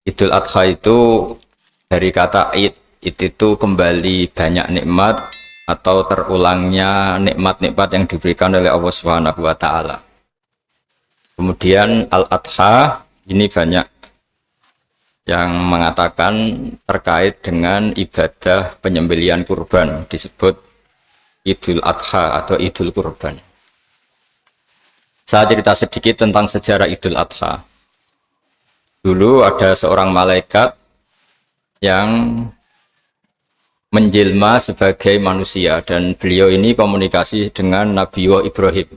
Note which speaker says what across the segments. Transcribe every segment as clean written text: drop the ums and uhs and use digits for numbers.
Speaker 1: Idul Adha itu dari kata id itu kembali banyak nikmat atau terulangnya nikmat-nikmat yang diberikan oleh Allah Subhanahu wa taala. Kemudian Al-Adha ini banyak yang mengatakan terkait dengan ibadah penyembelihan kurban, disebut Idul Adha atau Idul Kurban. Saya cerita sedikit tentang sejarah Idul Adha. Dulu ada seorang malaikat yang menjelma sebagai manusia dan beliau ini komunikasi dengan Nabi Ibrahim.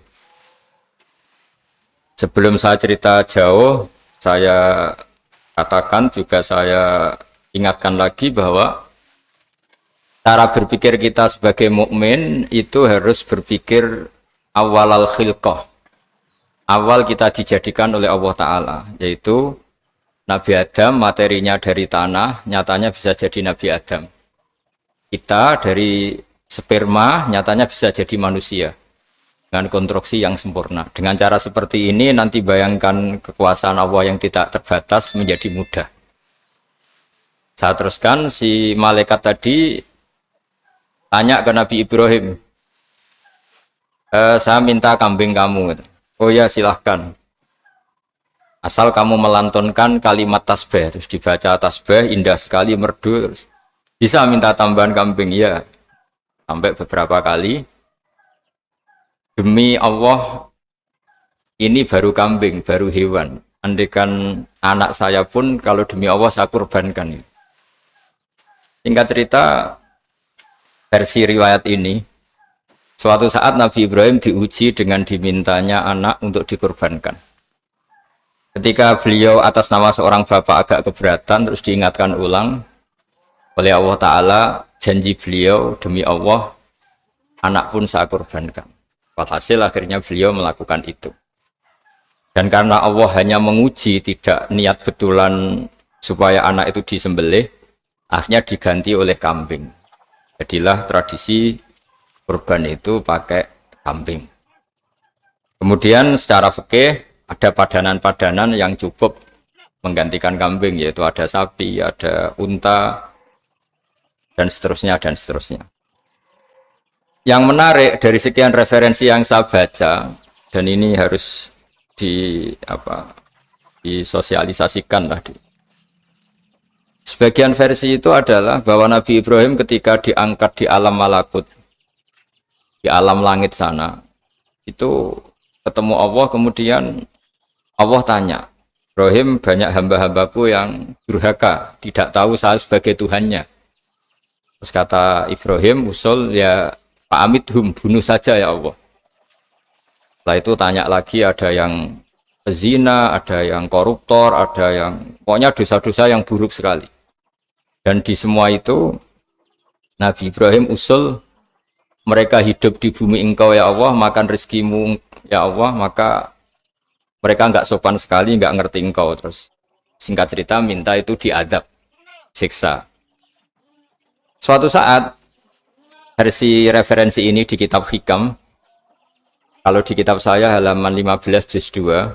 Speaker 1: Sebelum saya cerita jauh, saya katakan juga saya ingatkan lagi bahwa cara berpikir kita sebagai mukmin itu harus berpikir awalal khilqah. Awal kita dijadikan oleh Allah Ta'ala, yaitu Nabi Adam materinya dari tanah, nyatanya bisa jadi Nabi Adam. Kita dari sperma, nyatanya bisa jadi manusia dengan konstruksi yang sempurna. Dengan cara seperti ini nanti bayangkan kekuasaan Allah yang tidak terbatas menjadi mudah. Saya teruskan, si malaikat tadi tanya ke Nabi Ibrahim, saya minta kambing kamu. Oh ya, silahkan. Asal kamu melantunkan kalimat tasbih, terus dibaca tasbih, indah sekali, merdu, terus bisa minta tambahan kambing, ya. Sampai beberapa kali. Demi Allah, ini baru kambing, baru hewan. Andaikan anak saya pun, kalau demi Allah saya kurbankan. Singkat cerita, versi riwayat ini, suatu saat Nabi Ibrahim diuji dengan dimintanya anak untuk dikurbankan. Ketika beliau atas nama seorang bapak agak keberatan, terus diingatkan ulang oleh Allah Ta'ala, janji beliau, demi Allah, anak pun saya kurbankan. Walhasil akhirnya beliau melakukan itu. Dan karena Allah hanya menguji, tidak niat betulan supaya anak itu disembelih, akhirnya diganti oleh kambing. Jadilah tradisi kurban itu pakai kambing. Kemudian secara fikih ada padanan-padanan yang cukup menggantikan kambing, yaitu ada sapi, ada unta, dan seterusnya, dan seterusnya. Yang menarik dari sekian referensi yang saya baca, dan ini harus disosialisasikan lah. Sebagian versi itu adalah bahwa Nabi Ibrahim ketika diangkat di alam malakut, di alam langit sana, itu ketemu Allah, kemudian Allah tanya, Ibrahim, banyak hamba-hambaku yang durhaka, tidak tahu saya sebagai Tuhannya. Terus kata Ibrahim, usul ya fa'amidhum, bunuh saja ya Allah. Setelah itu tanya lagi, ada yang pezina, ada yang koruptor, ada yang pokoknya dosa-dosa yang buruk sekali. Dan di semua itu Nabi Ibrahim usul, mereka hidup di bumi engkau ya Allah, makan rezekimu ya Allah, maka mereka enggak sopan sekali, enggak ngerti engkau. Terus singkat cerita minta itu diadab, siksa. Suatu saat versi referensi ini di kitab Hikam, kalau di kitab saya halaman 15 juz 2,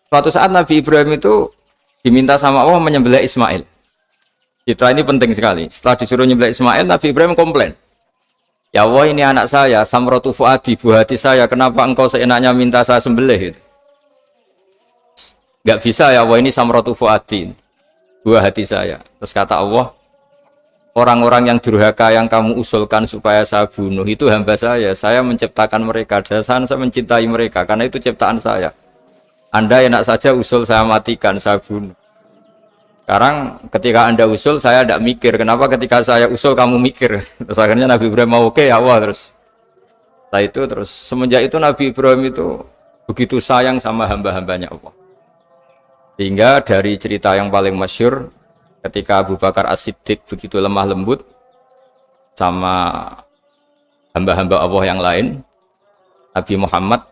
Speaker 1: suatu saat Nabi Ibrahim itu diminta sama Allah menyembelih Ismail. Citra ini penting sekali. Setelah disuruh menyembelih Ismail, Nabi Ibrahim komplain, ya Allah, ini anak saya, samratu fuadi, buah hati saya, kenapa engkau seenaknya minta saya sembelih? Gitu. Gak bisa ya Allah, ini samratu fuadi, buah hati saya. Terus kata Allah, orang-orang yang durhaka yang kamu usulkan supaya saya bunuh, itu hamba saya menciptakan mereka, dan saya mencintai mereka, karena itu ciptaan saya. Anda enak saja usul saya matikan, saya bunuh. Sekarang ketika Anda usul, saya tidak mikir. Kenapa ketika saya usul kamu mikir? Terus akhirnya Nabi Ibrahim mau oke ya Allah. Setelah itu terus semenjak itu Nabi Ibrahim itu begitu sayang sama hamba-hambanya Allah. Sehingga dari cerita yang paling masyhur, ketika Abu Bakar As-Siddiq begitu lemah lembut sama hamba-hamba Allah yang lain, Nabi Muhammad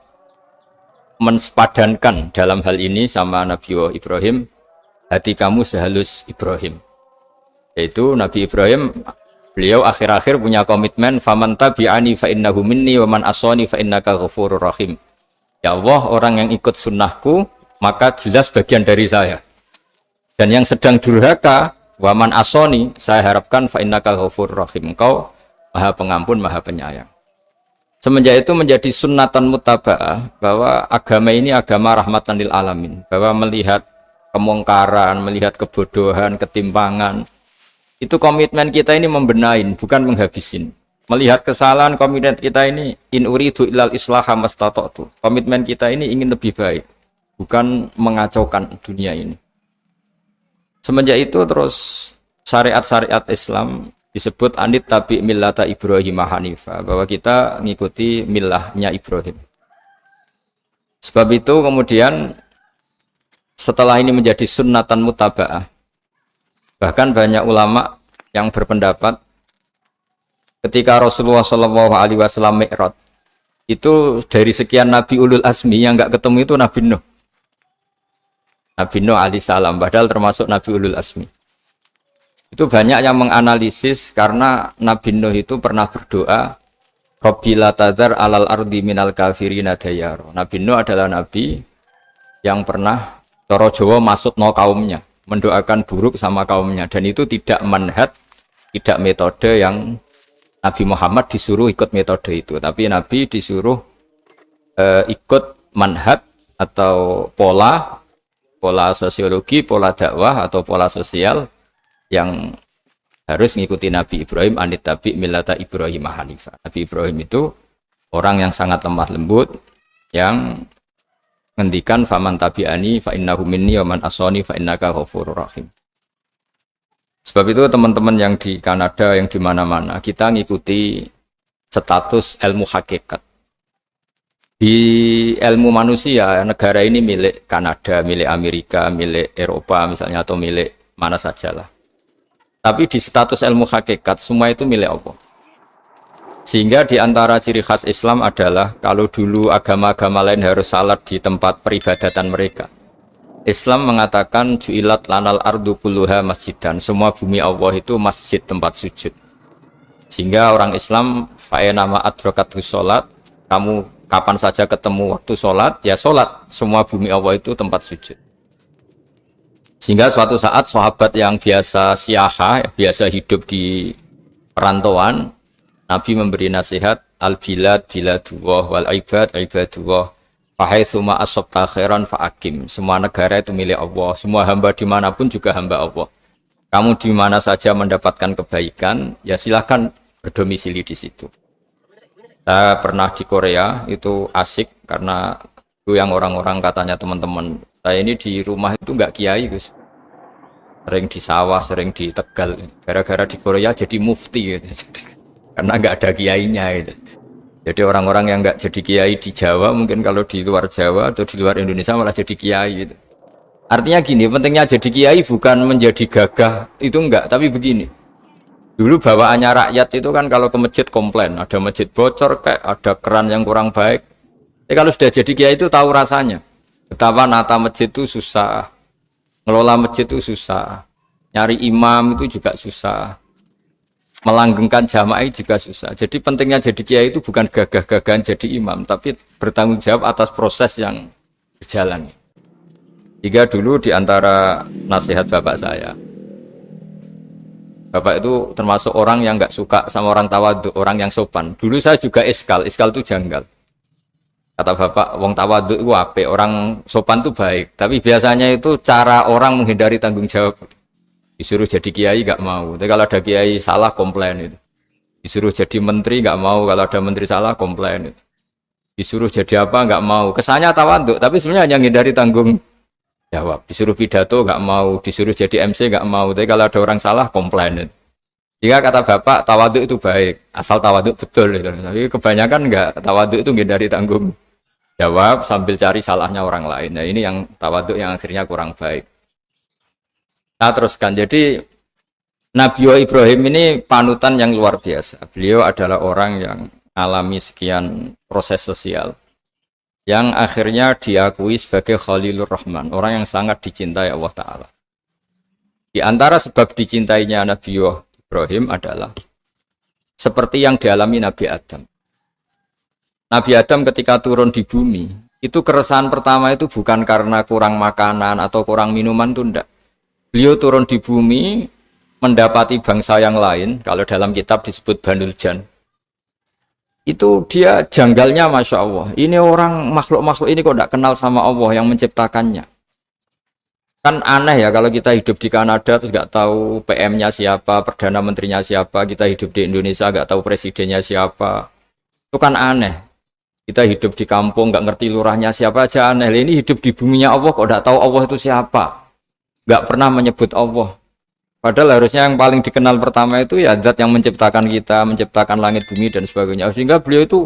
Speaker 1: mensepadankan dalam hal ini sama Nabi Ibrahim, hati kamu sehalus Ibrahim. Yaitu Nabi Ibrahim, beliau akhir-akhir punya komitmen, faman tabi'ani fa innahu minni wa man asani fa innaka ghafurur rahim. Ya Allah, orang yang ikut sunnahku maka jelas bagian dari saya. Dan yang sedang durhaka, waman asoni, saya harapkan fa innaka ghafurur rahim. Engkau Maha Pengampun, Maha Penyayang. Semenjak itu menjadi sunnatan mutaba'ah bahwa agama ini agama rahmatan lil alamin, bahwa melihat kemungkaran, melihat kebodohan, ketimpangan, itu komitmen kita ini membenahin, bukan menghabisin. Melihat kesalahan, komitmen kita ini in uridu ilal islaha mastata'tu. Komitmen kita ini ingin lebih baik, bukan mengacaukan dunia ini. Semenjak itu terus syariat-syariat Islam disebut anit tabi millata Ibrahim Hanifah, bahwa kita mengikuti millahnya Ibrahim. Sebab itu kemudian setelah ini menjadi sunnatan mutaba'ah, bahkan banyak ulama yang berpendapat ketika Rasulullah SAW Mi'raj, itu dari sekian Nabi Ulul Azmi yang enggak ketemu itu Nabi Nuh. Nabi Nuh alaihissalam, padahal termasuk Nabi Ulul Azmi. Itu banyak yang menganalisis karena Nabi Nuh itu pernah berdoa, Rabbi la tadhar alal ardi minal kafirina dayaro. Nabi Nuh adalah Nabi yang pernah cara Jawa maksudno kaumnya, mendoakan buruk sama kaumnya, dan itu tidak manhaj, tidak metode yang Nabi Muhammad disuruh ikut metode itu, tapi Nabi disuruh ikut manhaj atau pola sosiologi, pola dakwah atau pola sosial yang harus mengikuti Nabi Ibrahim anit tabi millata Ibrahim Hanifah. Nabi Ibrahim itu orang yang sangat lemah lembut, yang ngendikan faman tabi'ani fa innahu minni wa man asani fa innaka ghafurur rahim. Sebab itu teman-teman yang di Kanada, yang di mana-mana, kita ngikuti status ilmu hakikat. Di ilmu manusia, negara ini milik Kanada, milik Amerika, milik Eropa misalnya, atau milik mana sajalah. Tapi di status ilmu hakikat, semua itu milik Allah. Sehingga di antara ciri khas Islam adalah kalau dulu agama-agama lain harus salat di tempat peribadatan mereka, Islam mengatakan ju'ilat lanal ardu kulluha masjidan, semua bumi Allah itu masjid, tempat sujud. Sehingga orang Islam fa'enama adrokatu sholat, kamu kapan saja ketemu waktu sholat, ya sholat, semua bumi Allah itu tempat sujud. Sehingga suatu saat sahabat yang biasa siaha, biasa hidup di perantauan, Nabi memberi nasihat, al-bilad biladullah wal ibad ibadullah, fahaitsuma asabta khairan fa'akim. Semua negara itu milik Allah, semua hamba dimanapun juga hamba Allah. Kamu di mana saja mendapatkan kebaikan, ya silahkan berdomisili di situ. Saya pernah di Korea, itu asik karena itu yang orang-orang katanya teman-teman saya ini di rumah itu enggak kiai, Gus. Sering di sawah, sering di Tegal. Gara-gara di Korea jadi mufti gitu. Karena enggak ada kiainya gitu. Jadi orang-orang yang enggak jadi kiai di Jawa, mungkin kalau di luar Jawa atau di luar Indonesia malah jadi kiai gitu. Artinya gini, pentingnya jadi kiai bukan menjadi gagah, itu enggak, tapi begini. Dulu bawaannya rakyat itu kan kalau ke masjid komplain, ada masjid bocor kayak ada keran yang kurang baik. Tapi kalau sudah jadi kiai itu tahu rasanya. Betapa nata masjid itu susah, ngelola masjid itu susah, nyari imam itu juga susah, melanggengkan jamaah juga susah. Jadi pentingnya jadi kiai itu bukan gagah-gagahan jadi imam, tapi bertanggung jawab atas proses yang berjalan. Jika dulu diantara nasihat bapak saya, bapak itu termasuk orang yang nggak suka sama orang tawadhu, orang yang sopan. Dulu saya juga iskal itu janggal. Kata bapak, wong tawadhu itu apik, orang sopan itu baik. Tapi biasanya itu cara orang menghindari tanggung jawab. Disuruh jadi kiai nggak mau. Tapi kalau ada kiai salah komplain itu. Disuruh jadi menteri nggak mau, kalau ada menteri salah komplain itu. Disuruh jadi apa nggak mau. Kesannya tawadhu, tapi sebenarnya hanya menghindari tanggung jawab. Disuruh pidato nggak mau, disuruh jadi MC nggak mau. Tapi kalau ada orang salah komplain itu. Jika kata bapak tawadhu itu baik, asal tawadhu betul gitu. Tapi kebanyakan nggak, tawadhu itu menghindari tanggung jawab sambil cari salahnya orang lain. Nah ini yang tawadhu yang akhirnya kurang baik. Nah teruskan, jadi Nabi Ibrahim ini panutan yang luar biasa. Beliau adalah orang yang alami sekian proses sosial yang akhirnya diakui sebagai Khalilur Rahman, orang yang sangat dicintai Allah Ta'ala. Di antara sebab dicintainya Nabi Ibrahim adalah seperti yang dialami Nabi Adam. Nabi Adam ketika turun di bumi, itu keresahan pertama itu bukan karena kurang makanan atau kurang minuman, itu enggak. Beliau turun di bumi, mendapati bangsa yang lain, kalau dalam kitab disebut Banul Jan. Itu dia janggalnya Masya Allah. Ini orang makhluk-makhluk ini kok tidak kenal sama Allah yang menciptakannya. Kan aneh ya kalau kita hidup di Kanada terus nggak tahu PM-nya siapa, Perdana Menterinya siapa, kita hidup di Indonesia nggak tahu presidennya siapa. Itu kan aneh. Kita hidup di kampung nggak ngerti lurahnya siapa aja aneh. Ini hidup di buminya Allah kok nggak tahu Allah itu siapa. Nggak pernah menyebut Allah. Padahal harusnya yang paling dikenal pertama itu ya zat yang menciptakan kita, menciptakan langit bumi dan sebagainya. Sehingga beliau itu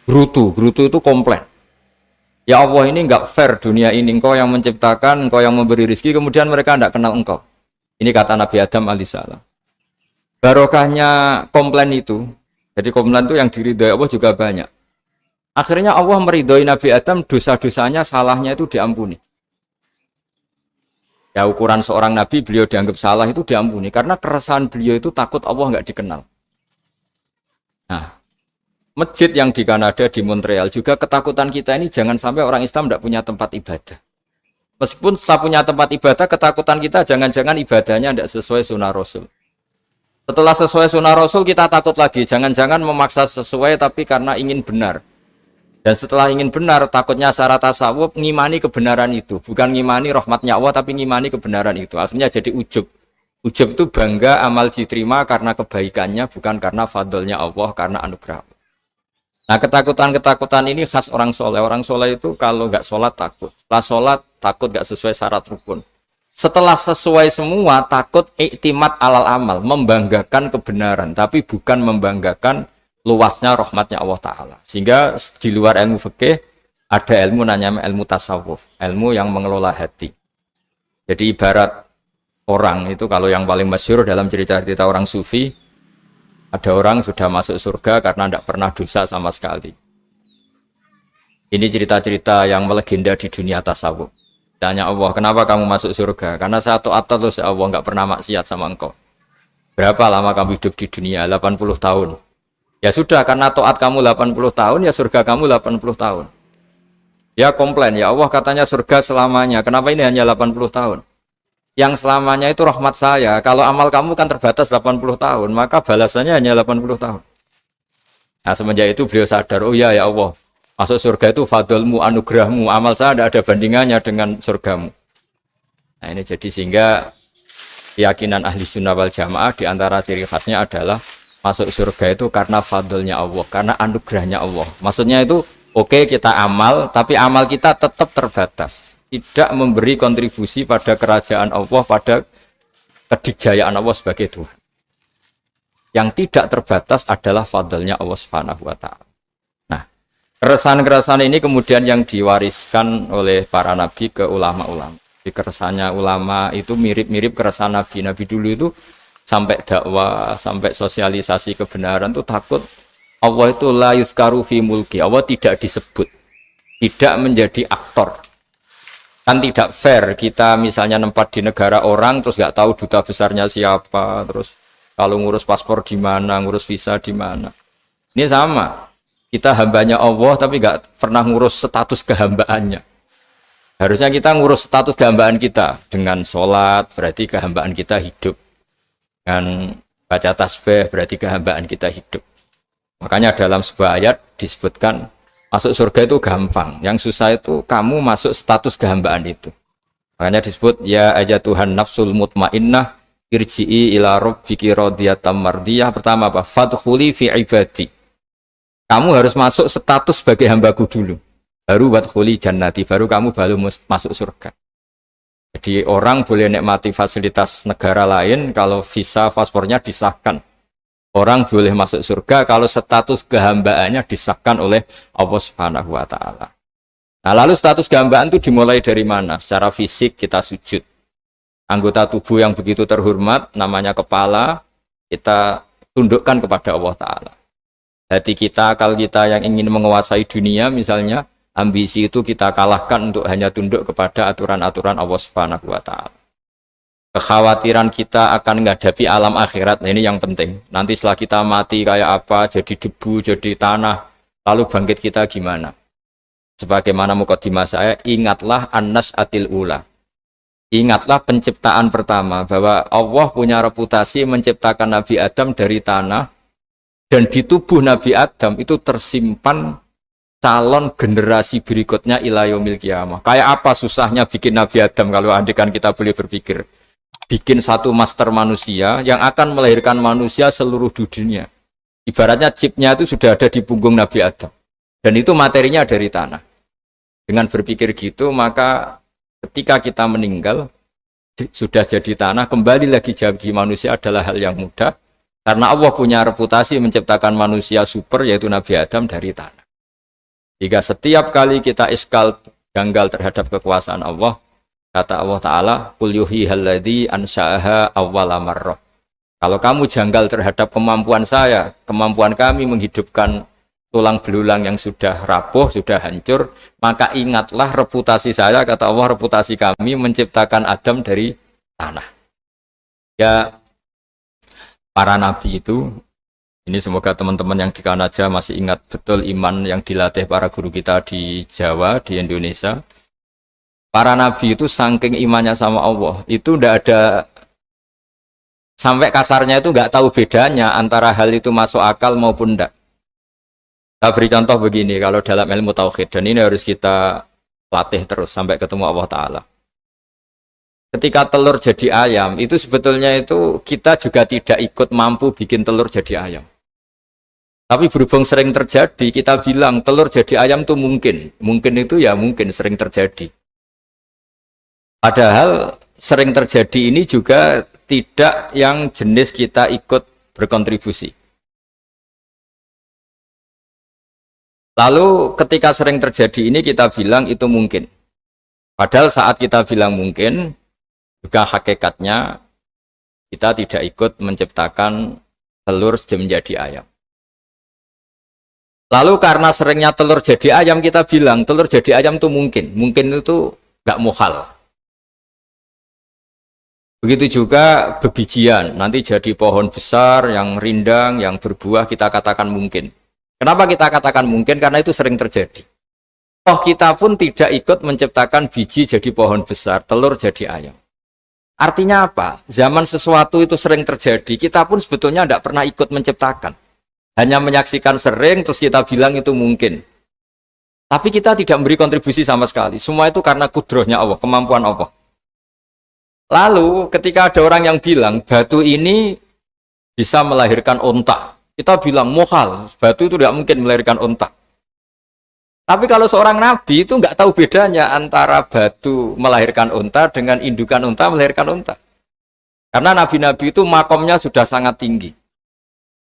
Speaker 1: gerutu itu komplain. Ya Allah ini enggak fair dunia ini, engkau yang menciptakan, engkau yang memberi rezeki, kemudian mereka tidak kenal engkau. Ini kata Nabi Adam alaihissalam. Barokahnya komplain itu, jadi komplain itu yang diridhoi Allah juga banyak. Akhirnya Allah meridhoi Nabi Adam, dosa-dosanya, salahnya itu diampuni. Ya ukuran seorang Nabi, beliau dianggap salah itu diampuni, karena keresahan beliau itu takut Allah enggak dikenal. Nah, masjid yang di Kanada, di Montreal juga ketakutan kita ini jangan sampai orang Islam tidak punya tempat ibadah. Meskipun setelah punya tempat ibadah, ketakutan kita jangan-jangan ibadahnya tidak sesuai sunnah Rasul. Setelah sesuai sunnah Rasul kita takut lagi, jangan-jangan memaksa sesuai tapi karena ingin benar. Dan setelah ingin benar, takutnya secara tasawuf ngimani kebenaran itu. Bukan ngimani rahmatnya Allah tapi ngimani kebenaran itu. Akhirnya jadi ujub. Ujub itu bangga amal diterima karena kebaikannya, bukan karena fadlnya Allah, karena anugerah. Nah ketakutan-ketakutan ini khas orang soleh. Orang soleh itu kalau nggak sholat takut. Setelah sholat takut nggak sesuai syarat rukun. Setelah sesuai semua takut iktimat alal amal. Membanggakan kebenaran. Tapi bukan membanggakan luasnya rahmatnya Allah Ta'ala. Sehingga di luar ilmu fikih ada ilmu namanya ilmu tasawuf. Ilmu yang mengelola hati. Jadi ibarat orang itu kalau yang paling masyhur dalam cerita-cerita orang sufi, ada orang sudah masuk surga karena tidak pernah dosa sama sekali. Ini cerita-cerita yang melegenda di dunia tasawuf. Tanya Allah, kenapa kamu masuk surga? Karena saya taat terus ya Allah, nggak pernah maksiat sama engkau. Berapa lama kamu hidup di dunia? 80 tahun. Ya sudah, karena taat kamu 80 tahun, ya surga kamu 80 tahun. Ya komplain, ya Allah katanya surga selamanya. Kenapa ini hanya 80 tahun? Yang selamanya itu rahmat saya. Kalau amal kamu kan terbatas 80 tahun, maka balasannya hanya 80 tahun. Nah semenjak itu beliau sadar, oh ya ya Allah, masuk surga itu fadlmu, anugerahmu, amal saya tidak ada bandingannya dengan surgamu. Nah ini jadi sehingga keyakinan ahli sunnah wal jamaah diantara ciri khasnya adalah masuk surga itu karena fadlnya Allah, karena anugerahnya Allah. Maksudnya itu oke, kita amal, tapi amal kita tetap terbatas. Tidak memberi kontribusi pada kerajaan Allah, pada kedikjayaan Allah sebagai Tuhan. Yang tidak terbatas adalah fadlnya Allah Subhanahu wa Ta'ala. Nah, keresahan-keresahan ini kemudian yang diwariskan oleh para nabi ke ulama-ulama. Di keresahannya ulama itu mirip-mirip keresahan nabi. Nabi dulu itu sampai dakwah, sampai sosialisasi kebenaran itu takut Allah itu la yuzkaru fi mulki. Allah tidak disebut, tidak menjadi aktor. Kan tidak fair kita misalnya nempat di negara orang terus nggak tahu duta besarnya siapa, terus kalau ngurus paspor di mana, ngurus visa di mana. Ini sama, kita hambanya Allah tapi nggak pernah ngurus status kehambaannya. Harusnya kita ngurus status kehambaan kita dengan sholat, berarti kehambaan kita hidup. Dengan baca tasbih berarti kehambaan kita hidup. Makanya dalam sebuah ayat disebutkan masuk surga itu gampang, yang susah itu kamu masuk status kehambaan itu. Makanya disebut ya aja Tuhan nafsul mutmainnah irji'i ila rabbiki radiyatan mardiyah. Pertama apa? Fadkhuli fi ibadi. Kamu harus masuk status sebagai hambaku dulu. Baru wadkhuli jannati, baru kamu baru masuk surga. Jadi orang boleh nikmati fasilitas negara lain kalau visa paspornya disahkan. Orang boleh masuk surga kalau status kehambaannya disahkan oleh Allah Subhanahu wa Ta'ala. Nah, lalu status kehambaan itu dimulai dari mana? Secara fisik kita sujud. Anggota tubuh yang begitu terhormat, namanya kepala, kita tundukkan kepada Allah Ta'ala. Hati kita, akal kita yang ingin menguasai dunia misalnya, ambisi itu kita kalahkan untuk hanya tunduk kepada aturan-aturan Allah Subhanahu wa Ta'ala. Kekhawatiran kita akan menghadapi alam akhirat, nah ini yang penting. Nanti setelah kita mati kayak apa, jadi debu, jadi tanah, lalu bangkit kita gimana? Sebagaimana mukadimah saya, ingatlah an-nas'atil ula. Ingatlah penciptaan pertama, bahwa Allah punya reputasi menciptakan Nabi Adam dari tanah, dan di tubuh Nabi Adam itu tersimpan calon generasi berikutnya ila yaumil qiyamah. Kayak apa susahnya bikin Nabi Adam kalau andikan kita boleh berpikir. Bikin satu master manusia yang akan melahirkan manusia seluruh dunia. Ibaratnya chipnya itu sudah ada di punggung Nabi Adam. Dan itu materinya dari tanah. Dengan berpikir gitu, maka ketika kita meninggal, sudah jadi tanah, kembali lagi jadi manusia adalah hal yang mudah. Karena Allah punya reputasi menciptakan manusia super, yaitu Nabi Adam dari tanah. Jika setiap kali kita iskal janggal terhadap kekuasaan Allah, kata Allah Ta'ala, Qul yuhihal ladzi ansha'aha awwala marrah. Kalau kamu janggal terhadap kemampuan saya, kemampuan kami menghidupkan tulang belulang yang sudah rapuh, sudah hancur, maka ingatlah reputasi saya, kata Allah, reputasi kami menciptakan Adam dari tanah. Ya, para nabi itu, ini semoga teman-teman yang di Kanaja masih ingat betul iman yang dilatih para guru kita di Jawa, di Indonesia. Para nabi itu saking imannya sama Allah, itu tidak ada, sampai kasarnya itu nggak tahu bedanya antara hal itu masuk akal maupun tidak. Saya beri contoh begini, kalau dalam ilmu tauhid, dan ini harus kita latih terus sampai ketemu Allah Ta'ala. Ketika telur jadi ayam, itu sebetulnya itu kita juga tidak ikut mampu bikin telur jadi ayam. Tapi berhubung sering terjadi, kita bilang telur jadi ayam itu mungkin. Mungkin itu ya mungkin sering terjadi. Padahal sering terjadi ini juga tidak yang jenis kita ikut berkontribusi. Lalu ketika sering terjadi ini kita bilang itu mungkin. Padahal saat kita bilang mungkin, juga hakikatnya kita tidak ikut menciptakan telur menjadi ayam. Lalu karena seringnya telur jadi ayam, kita bilang telur jadi ayam itu mungkin. Mungkin itu gak muhal. Begitu juga bebijian, nanti jadi pohon besar yang rindang, yang berbuah, kita katakan mungkin. Kenapa kita katakan mungkin? Karena itu sering terjadi. Oh, kita pun tidak ikut menciptakan biji jadi pohon besar, telur jadi ayam. Artinya apa? Zaman sesuatu itu sering terjadi, kita pun sebetulnya tidak pernah ikut menciptakan. Hanya menyaksikan sering, terus kita bilang itu mungkin. Tapi kita tidak memberi kontribusi sama sekali. Semua itu karena kudrohnya Allah, kemampuan Allah. Lalu ketika ada orang yang bilang batu ini bisa melahirkan onta, kita bilang muhal, batu itu tidak mungkin melahirkan onta. Tapi kalau seorang nabi itu nggak tahu bedanya antara batu melahirkan onta dengan indukan onta melahirkan onta. Karena nabi-nabi itu makomnya sudah sangat tinggi.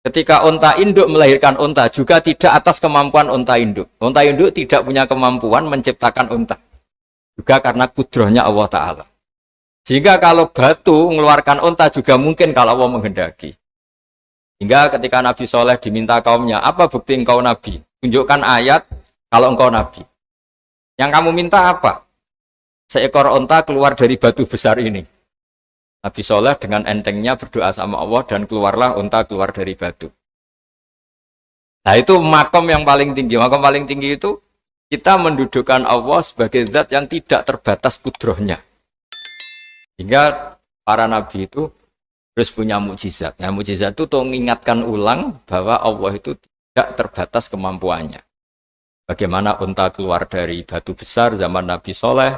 Speaker 1: Ketika onta induk melahirkan onta juga tidak atas kemampuan onta induk. Onta induk tidak punya kemampuan menciptakan onta. Juga karena kudrohnya Allah Ta'ala. Sehingga kalau batu mengeluarkan onta juga mungkin kalau Allah menghendaki. Hingga ketika Nabi Soleh diminta kaumnya, apa bukti engkau Nabi? Tunjukkan ayat kalau engkau Nabi. Yang kamu minta apa? Seekor onta keluar dari batu besar ini. Nabi Soleh dengan entengnya berdoa sama Allah dan keluarlah onta keluar dari batu. Nah itu makom yang paling tinggi. Makom paling tinggi itu kita mendudukkan Allah sebagai zat yang tidak terbatas kudrohnya. Hingga para nabi itu terus punya mukjizat. Nah, mukjizat itu untuk mengingatkan ulang bahwa Allah itu tidak terbatas kemampuannya. Bagaimana unta keluar dari batu besar zaman Nabi Soleh,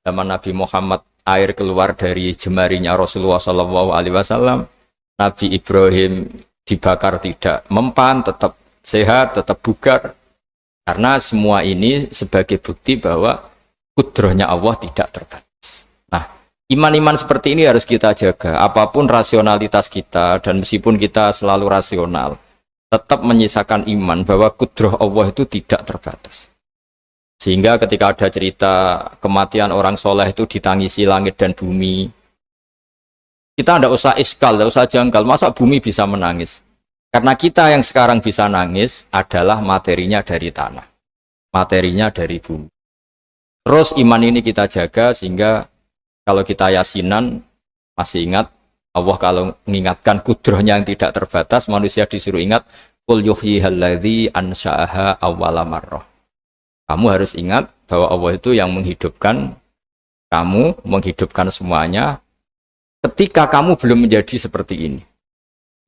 Speaker 1: zaman Nabi Muhammad air keluar dari jemarinya Rasulullah SAW, Nabi Ibrahim dibakar tidak mempan, tetap sehat, tetap bugar. Karena semua ini sebagai bukti bahwa kudrohnya Allah tidak terbatas. Nah, iman-iman seperti ini harus kita jaga. Apapun rasionalitas kita, dan meskipun kita selalu rasional, tetap menyisakan iman bahwa kudroh Allah itu tidak terbatas. Sehingga ketika ada cerita kematian orang soleh itu ditangisi langit dan bumi, kita tidak usah iskal, tidak usah janggal. Masa bumi bisa menangis? Karena kita yang sekarang bisa nangis adalah materinya dari tanah, materinya dari bumi. Terus iman ini kita jaga sehingga kalau kita yasinan, masih ingat Allah kalau mengingatkan kudrohnya yang tidak terbatas, manusia disuruh ingat qul yuhyihal ladzi ansha'aha awwala marrah. Kamu harus ingat bahwa Allah itu yang menghidupkan kamu menghidupkan semuanya ketika kamu belum menjadi seperti ini.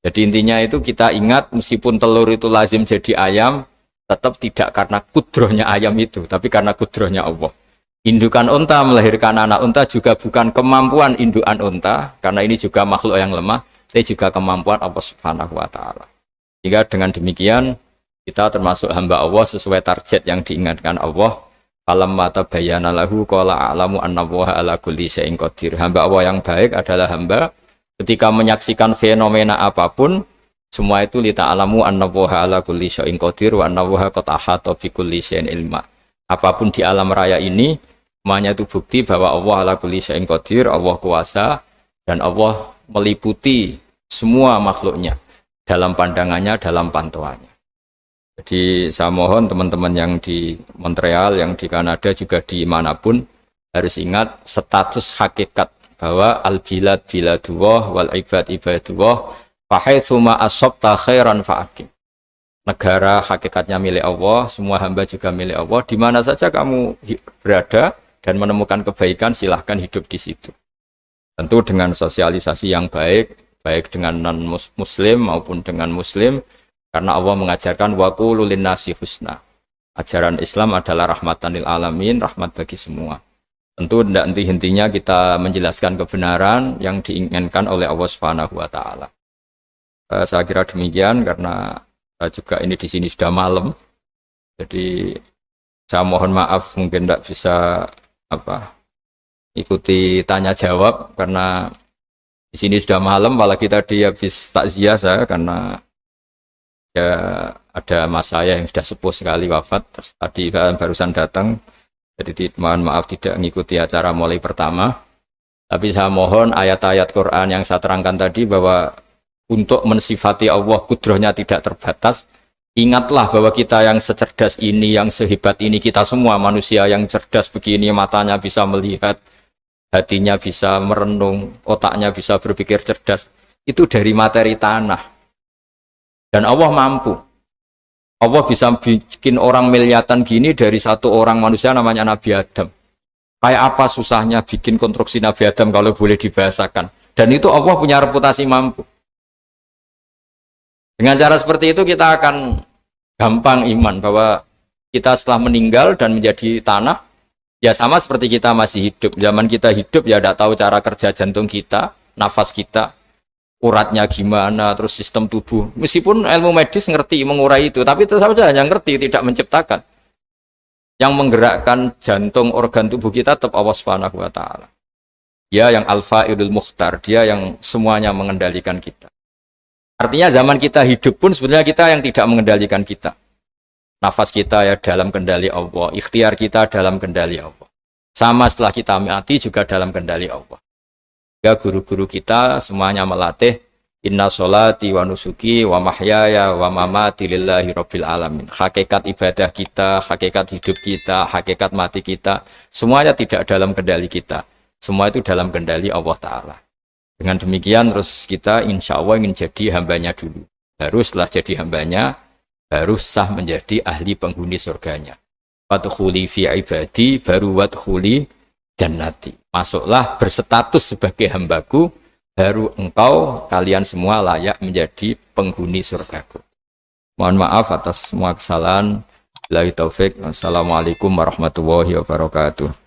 Speaker 1: Jadi intinya itu kita ingat meskipun telur itu lazim jadi ayam, tetap tidak karena kudrohnya ayam itu, tapi karena kudrohnya Allah. Indukan unta melahirkan anak unta juga bukan kemampuan indukan unta, karena ini juga makhluk yang lemah, tapi juga kemampuan Allah Subhanahu wa Ta'ala. Jika dengan demikian kita termasuk hamba Allah sesuai target yang diingatkan Allah. Falamma tabayyana lahu qala a'lamu annallaha ala kulli syai'in qadir. Hamba Allah yang baik adalah hamba ketika menyaksikan fenomena apapun, semua itu li ta'lamu annallaha ala kulli syai'in qadir wa annallaha qad ahata bi kulli syai'in ilma. Apapun di alam raya ini, semuanya itu bukti bahwa Allah ala kulli syai'in qadir, Allah kuasa dan Allah meliputi semua makhluknya dalam pandangannya, dalam pantauannya. Jadi saya mohon teman-teman yang di Montreal, yang di Kanada, juga di manapun harus ingat status hakikat bahwa al-bilad biladullah wal ibad ibadullah fahaitsuma asabta khairan fa'akim. Negara hakikatnya milik Allah, semua hamba juga milik Allah. Di mana saja kamu berada dan menemukan kebaikan, silahkan hidup di situ. Tentu dengan sosialisasi yang baik, baik dengan non-muslim maupun dengan muslim. Karena Allah mengajarkan wa qulu linnasi husna. Ajaran Islam adalah rahmatan lil alamin, rahmat bagi semua. Tentu tidak henti-hentinya kita menjelaskan kebenaran yang diinginkan oleh Allah Subhanahu wa Ta'ala. Saya kira demikian karena juga ini di sini sudah malam. Jadi saya mohon maaf mungkin tidak bisa ikuti tanya jawab karena di sini sudah malam, apalagi tadi habis takziah saya karena ya ada mas saya yang sudah sepuh sekali wafat, terus tadi barusan datang, jadi mohon maaf tidak mengikuti acara mulai pertama. Tapi saya mohon ayat-ayat Quran yang saya terangkan tadi bahwa untuk mensifati Allah kudrohnya tidak terbatas. Ingatlah bahwa kita yang secerdas ini, yang sehebat ini, kita semua manusia yang cerdas begini, matanya bisa melihat, hatinya bisa merenung, otaknya bisa berpikir cerdas, itu dari materi tanah. Dan Allah mampu. Allah bisa bikin orang miliatan gini dari satu orang manusia namanya Nabi Adam. Kayak apa susahnya bikin konstruksi Nabi Adam kalau boleh dibahasakan. Dan itu Allah punya reputasi mampu. Dengan cara seperti itu kita akan gampang iman bahwa kita setelah meninggal dan menjadi tanah, ya sama seperti kita masih hidup. Zaman kita hidup ya tidak tahu cara kerja jantung kita, nafas kita, uratnya gimana, terus sistem tubuh. Meskipun ilmu medis ngerti mengurai itu, tapi tetap saja hanya ngerti, tidak menciptakan. Yang menggerakkan jantung, organ tubuh kita tetap Allah Subhanahu wa Ta'ala. Dia yang Al-Fa'ilul Mukhtar, dia yang semuanya mengendalikan kita. Artinya zaman kita hidup pun sebenarnya kita yang tidak mengendalikan kita. Nafas kita ya dalam kendali Allah, ikhtiar kita dalam kendali Allah. Sama setelah kita mati juga dalam kendali Allah. Ya guru-guru kita semuanya melatih inna sholati wa nusuki wa mahyaya wa mamati lillahi rabbil alamin. Hakikat ibadah kita, hakikat hidup kita, hakikat mati kita, semuanya tidak dalam kendali kita. Semua itu dalam kendali Allah Ta'ala. Dengan demikian terus kita insya Allah ingin jadi hambanya dulu. Baru setelah jadi hambanya, baru sah menjadi ahli penghuni surganya. Wadkhuli fi ibadi, baru wadkhuli jannati. Masuklah berstatus sebagai hambaku, baru engkau kalian semua layak menjadi penghuni surgaku. Mohon maaf atas semua kesalahan. Billahi taufik. Wassalamualaikum warahmatullahi wabarakatuh.